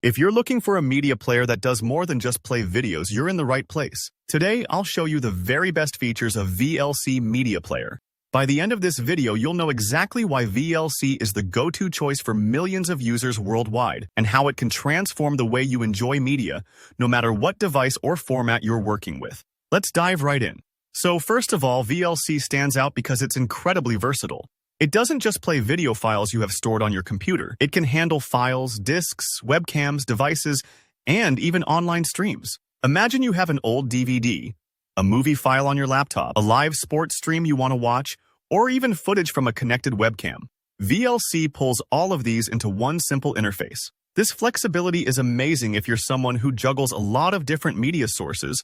If you're looking for a media player that does more than just play videos, you're in the right place. Today, I'll show you the very best features of VLC Media Player. By the end of this video, you'll know exactly why VLC is the go-to choice for millions of users worldwide and how it can transform the way you enjoy media, no matter what device or format you're working with. Let's dive right in. So first of all, VLC stands out because it's incredibly versatile. It doesn't just play video files you have stored on your computer. It can handle files, disks, webcams, devices, and even online streams. Imagine you have an old DVD, a movie file on your laptop, a live sports stream you want to watch, or even footage from a connected webcam. VLC pulls all of these into one simple interface. This flexibility is amazing if you're someone who juggles a lot of different media sources,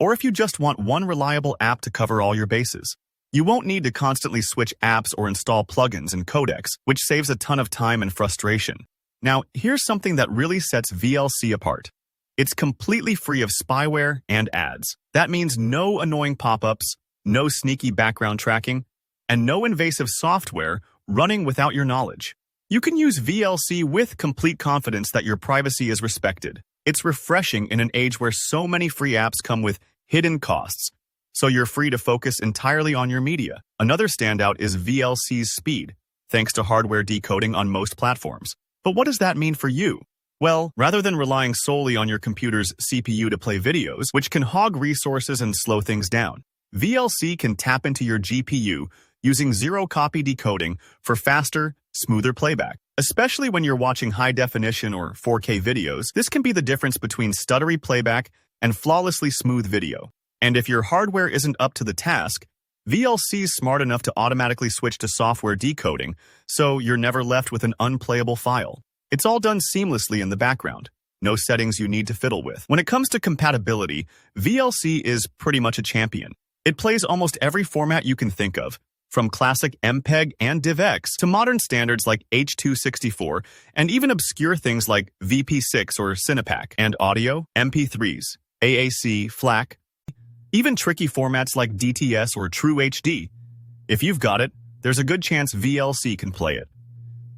or if you just want one reliable app to cover all your bases. You won't need to constantly switch apps or install plugins and codecs, which saves a ton of time and frustration. Now, here's something that really sets VLC apart. It's completely free of spyware and ads. That means no annoying pop-ups, no sneaky background tracking, and no invasive software running without your knowledge. You can use VLC with complete confidence that your privacy is respected. It's refreshing in an age where so many free apps come with hidden costs, so you're free to focus entirely on your media. Another standout is VLC's speed, thanks to hardware decoding on most platforms. But what does that mean for you? Well, rather than relying solely on your computer's CPU to play videos, which can hog resources and slow things down, VLC can tap into your GPU using zero-copy decoding for faster, smoother playback. Especially when you're watching high-definition or 4K videos, this can be the difference between stuttery playback and flawlessly smooth video. And if your hardware isn't up to the task, VLC's smart enough to automatically switch to software decoding, so you're never left with an unplayable file. It's all done seamlessly in the background. No settings you need to fiddle with. When it comes to compatibility, VLC is pretty much a champion. It plays almost every format you can think of, from classic MPEG and DivX to modern standards like H.264 and even obscure things like VP6 or Cinepack, and audio, MP3s, AAC, FLAC, even tricky formats like DTS or True HD. If you've got it, there's a good chance VLC can play it.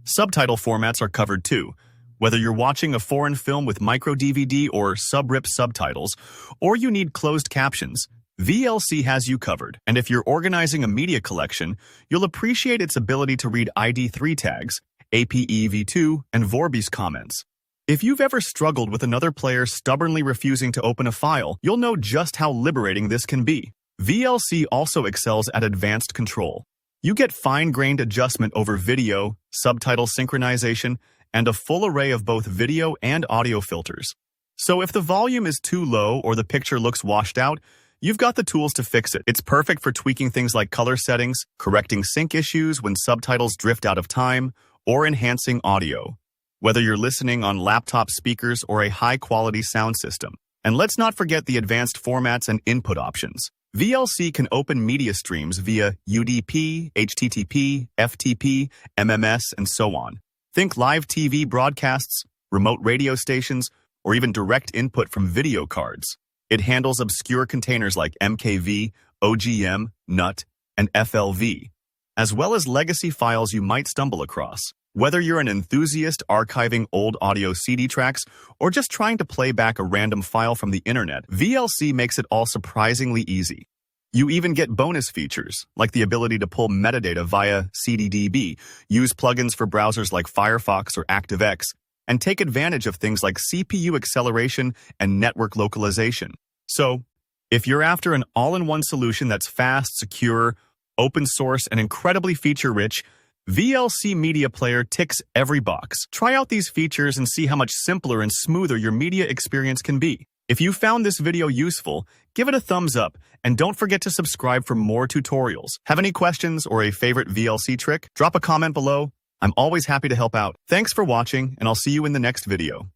Subtitle formats are covered too. Whether you're watching a foreign film with micro DVD or sub-rip subtitles, or you need closed captions, VLC has you covered. And if you're organizing a media collection, you'll appreciate its ability to read ID3 tags, APEV2, and Vorbis comments. If you've ever struggled with another player stubbornly refusing to open a file, you'll know just how liberating this can be. VLC also excels at advanced control. You get fine-grained adjustment over video, subtitle synchronization, and a full array of both video and audio filters. So if the volume is too low or the picture looks washed out, you've got the tools to fix it. It's perfect for tweaking things like color settings, correcting sync issues when subtitles drift out of time, or enhancing audio, whether you're listening on laptop speakers or a high-quality sound system. And let's not forget the advanced formats and input options. VLC can open media streams via UDP, HTTP, FTP, MMS, and so on. Think live TV broadcasts, remote radio stations, or even direct input from video cards. It handles obscure containers like MKV, OGM, NUT, and FLV, as well as legacy files you might stumble across. Whether you're an enthusiast archiving old audio CD tracks or just trying to play back a random file from the internet, VLC makes it all surprisingly easy. You even get bonus features, like the ability to pull metadata via CDDB, use plugins for browsers like Firefox or ActiveX, and take advantage of things like CPU acceleration and network localization. So, if you're after an all-in-one solution that's fast, secure, open source, and incredibly feature-rich, VLC Media Player ticks every box. Try out these features and see how much simpler and smoother your media experience can be. If you found this video useful, give it a thumbs up, and don't forget to subscribe for more tutorials. Have any questions or a favorite VLC trick? Drop a comment below. I'm always happy to help out. Thanks for watching, and I'll see you in the next video.